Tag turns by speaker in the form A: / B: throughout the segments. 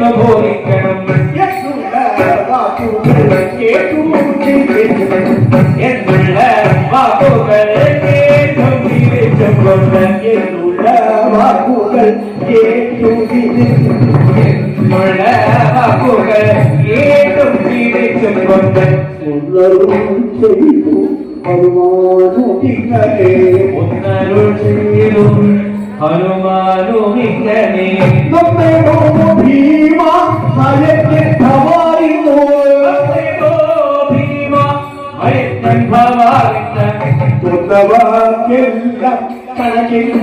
A: എന്ന് ബോധിക്കണം എന്നുള്ള വാക്കുകൾ കേട്ടും എന്നുള്ള വാക്കുകൾ കേട്ടും ജീവിച്ചുകൊണ്ട് എന്നുള്ള വാക്കുകൾ കേട്ടും എന്നുള്ള വാക്കുകൾ കേട്ടും ജീവിച്ചുകൊണ്ട് ചെയ്തു ഹനുമാനുമിങ്ങനെ ഒന്നരുൾ ചെയ്തു ഹനുമാനുമിങ്ങനെ നമ്മേടോ ഭീമ ഭയത്തിൻ ഭവാരിന്നു ഭീമ ഭയത്തിൻ ഭവാരിന്ന് സ്വന്തവാക്കെല്ലാം കണക്കിന്നു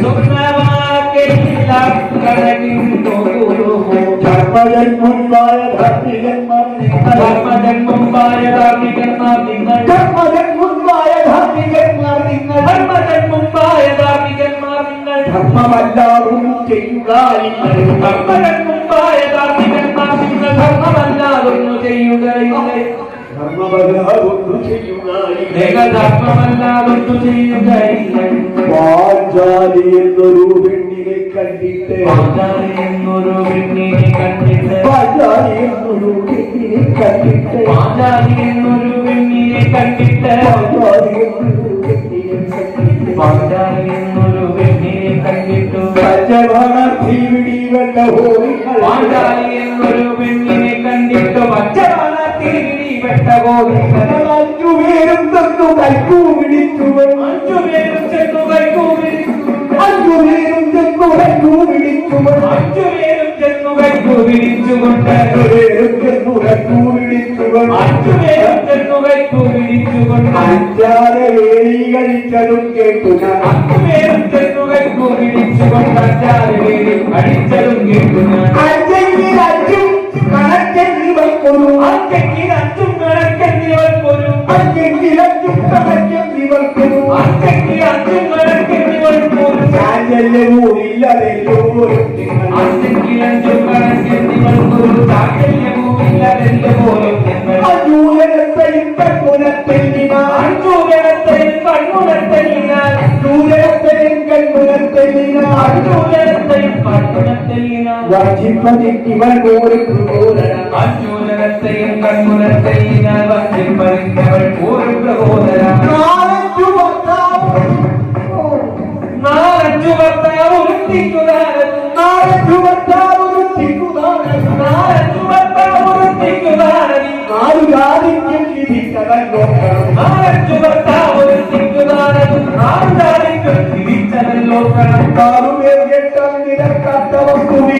A: സ്വന്തവാക്കെല്ലാം കണക്കിന്നു ധർമ്മജന്മുണ്ടായ ധർമ്മികന്മാർ ധർമ്മജന്മുണ്ടായ ധാർമ്മികന്മാർ നിങ്ങൾ ധർമ്മജന്മുണ്ടായ ധാർമ്മികന്മാർ നിങ്ങൾ ധർമ്മജന്മുണ്ടായ ധാർമ്മികന്മാർ നിങ്ങൾ ധർമ്മമല്ലാതും ചെയ്യുക ധർമ്മജന്മുണ്ടായ ധാർമ്മികന്മാർ നിങ്ങൾ ധർമ്മമല്ലാതൊന്നു ചെയ്യുകയില്ല ധർമ്മമല്ലാതൊന്നു ചെയ്യുകയില്ല ധർമ്മമല്ലാതൊന്നു ചെയ്യുകയില്ല പാഞ്ചാലി എന്നൊരു പെണ്ണിനെ കണ്ടിട്ട് പാഞ്ചാലി എന്നൊരു പെണ്ണിനെ കണ്ടിട്ട് പാഞ്ചാലി എന്നൊരു പെണ്ണിനെ കണ്ടിട്ട് പാഞ്ചാലി എന്നൊരു പെണ്ണിനെ കണ്ടിട്ട് പാഞ്ചാലി എന്നൊരു പെണ്ണിനെ കണ്ടിട്ടു പച്ചവാണത്തി വിടിവെട്ട ഹോമികൾ പാഞ്ചാലി എന്നൊരു പെണ്ണിനെ കണ്ടിട്ടു പച്ചവാണത്തി വിടിവെട്ട ഹോമികൾ അഞ്ചുപേരും തന്നു കൈക്കൂ പിടിച്ചു അഞ്ചുപേരും ചെന്നു കൈക്കൂ പിടിച്ചു അഞ്ചുപേരും ചെന്നു കൈക്കൂ പിടിച്ചു അഞ്ചുപേരും ചെന്നു കൈക്കൂ പിടിച്ചുകൊണ്ട് അഞ്ചുപേരും ചെന്നു കൈക്കൂ പിടിച്ചുകൊണ്ട് അഞ്ചുപേരും ചെന്നു കൈക്കൂ പിടിച്ചുകൊണ്ട് അഞ്ചാറ് വേലി കഴിച്ചതും കേട്ടു അഞ്ചുപേരും ചെന്നു കൈക്കൂ പിടിച്ചുകൊണ്ട് അഞ്ചാറ് വേലി കഴിച്ചതും കേട്ടു അഞ്ചെങ്കിൽ അഞ്ചും കണക്കെന്നിവൾ കൊരു അഞ്ചെങ്കിൽ അഞ്ചും കണക്കെന്നിവൾ കൊരു അഞ്ചെങ്കിൽ അഞ്ചും കണക്കെന്നിവൾ കൊരു അഞ്ചെങ്കിൽ അഞ്ചും കണക്കെന്നിവൾ കൊരു ചാഞ്ചല്യവുമില്ലതെല്ലോ അഞ്ചെങ്കിൽ അഞ്ചും കണക്കെന്നിവൾ കൊരു ചാഞ്ചല്യവുമില്ലതെല്ലോ അഞ്ചൂരത്തെയും കൺമുനത്തെല്ലിനാൽ അഞ്ചൂരത്തെയും കൺമുനത്തെല്ലിനാൽ അഞ്ചൂരത്തെയും കൺമുനത്തെല്ലിനാൽ അഞ്ചൂരത്തെയും കൺമുനത്തെല്ലിനാൽ വർജിപ്പതിവൾ പോലും പ്രബോധനം അഞ്ചൂരത്തെയും കൺമുനത്തെല്ലിനാൽ വർജിപ്പതിവൾ പോലും പ്രബോധനം നാലഞ്ചു